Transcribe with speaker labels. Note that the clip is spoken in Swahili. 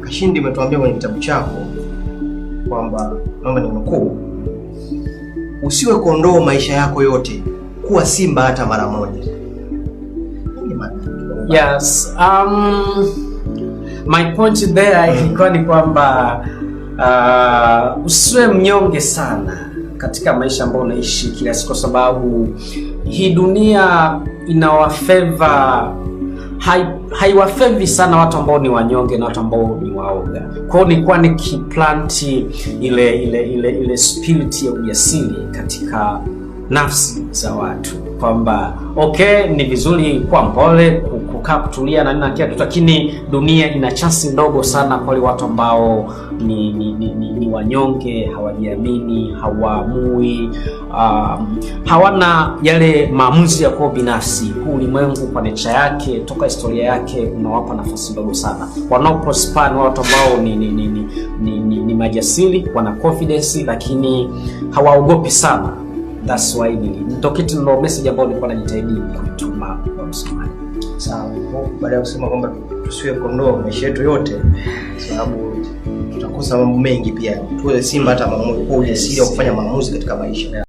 Speaker 1: Kashindi umetuambia kwenye kitabu chako kwamba naomba ninukuu, usiwe kondoo maisha yako yote, kuwa simba hata mara moja.
Speaker 2: Yes, my point there ilikuwa ni kwamba usiwe mnyonge sana katika maisha ambayo unaishi kila siku, kwa sababu hii dunia inawafeva haiwafevi sana watu ambao ni wanyonge na watu ambao ni waoga. Kwa hiyo nilikuwa nikiplanti ile spirit ya ujasiri katika nafsi za watu, kwamba okay, ni vizuri kuwa mpole, kukaa kutulia na nini na kitu, lakini dunia ina chance ndogo sana kwa wale watu ambao ni wanyonge, hawajiamini, hawaamui, hawana yale maamuzi ya kwa binafsi. Huu ulimwengu kwa nature yake, toka historia yake, unawapa nafasi ndogo sana. Wanao prosper ni watu ambao ni majasiri, wana confidence, lakini hawaogopi sana. That's why ndio kitu ndio message ambayo nilikuwa najitahidi kuituma kwa msomaji.
Speaker 1: Sawa. Baada ya kusema kwamba tusiwe kondoo maisha yetu yote, sababu tutakosa mambo mengi pia. Tuwe simba hata maamuzi, kwa ujasiri wa kufanya maamuzi katika maisha.